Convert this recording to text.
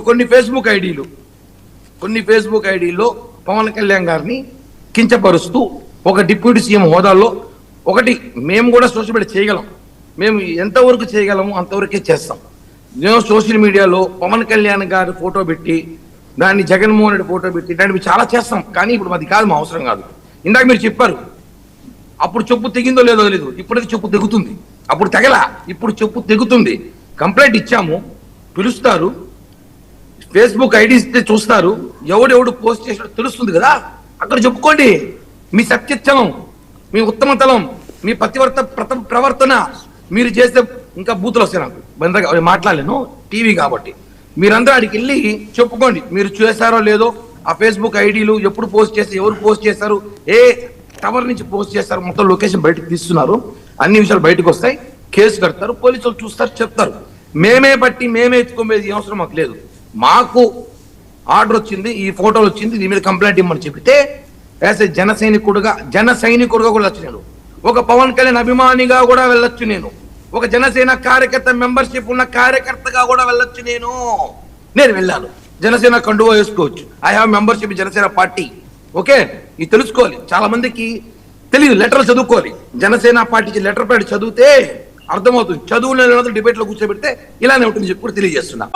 కొన్ని ఫేస్బుక్ ఐడీల్లో పవన్ కళ్యాణ్ గారిని కించపరుస్తూ ఒక డిప్యూటీ సీఎం హోదాలో మేము కూడా సోషల్ మీడియా చేయగలం, మేము ఎంతవరకు చేయగలము అంతవరకే చేస్తాం. నేను సోషల్ మీడియాలో పవన్ కళ్యాణ్ గారి ఫోటో పెట్టి దాన్ని జగన్మోహన్ రెడ్డి ఫోటో పెట్టి ఇట్లాంటివి చాలా చేస్తాం. కానీ ఇప్పుడు మాది కాదు, మా అవసరం కాదు. ఇందాక మీరు చెప్పారు అప్పుడు చెప్పు తెగిందో లేదో తెలియదు, ఇప్పుడైతే చెప్పు తెగుతుంది. అప్పుడు తెగల, ఇప్పుడు చెప్పు తెగుతుంది. కంప్లైంట్ ఇచ్చాము, పిలుస్తారు, ఫేస్బుక్ ఐడి ఇస్తే చూస్తారు, ఎవడెవడు పోస్ట్ చేసినా తెలుస్తుంది కదా. అక్కడ చెప్పుకోండి మీ సత్యత్వం, మీ ఉత్తమతలం, మీ ప్రవర్తన. మీరు చేస్తే ఇంకా బూతులు వస్తాయి. నాకు మాట్లాడలేను, టీవీ కాబట్టి. మీరందరూ అడికి వెళ్ళి చెప్పుకోండి మీరు చేశారో లేదో. ఆ ఫేస్బుక్ ఐడీలు ఎప్పుడు పోస్ట్ చేస్తారు, ఎవరు పోస్ట్ చేస్తారు, ఏ టవర్ నుంచి పోస్ట్ చేస్తారు, మొత్తం లొకేషన్ బయటకు తీస్తున్నారు. అన్ని విషయాలు బయటకు వస్తాయి, కేసు కడతారు, పోలీసులు చూస్తారు, చెప్తారు. మేమే ఎత్తుకోమేది అవసరం మాకు లేదు. మాకు ఆర్డర్ వచ్చింది, ఈ ఫోటోలు వచ్చింది, దీని మీద కంప్లైంట్ ఇవ్వమని చెప్తే యాజ్ ఏ జన సైనికుడుగా కూడా వెళ్ళొచ్చు నేను. ఒక పవన్ కళ్యాణ్ అభిమానిగా కూడా వెళ్ళొచ్చు నేను. ఒక జనసేన కార్యకర్త మెంబర్షిప్ ఉన్న కార్యకర్తగా కూడా వెళ్ళొచ్చు నేను వెళ్ళాను. జనసేన కండువా వేసుకోవచ్చు. I have membership Janasena party. Okay, ఇది తెలుసుకోవాలి. చాలా మందికి తెలియదు, లెటర్లు చదువుకోవాలి. జనసేన పార్టీకి లెటర్ ప్యాడ్ చదివితే అర్థమవుతుంది. చదువులో డిబేట్ లో కూర్చోబెడితే ఇలానే ఉంటుంది చెప్పి తెలియజేస్తున్నా.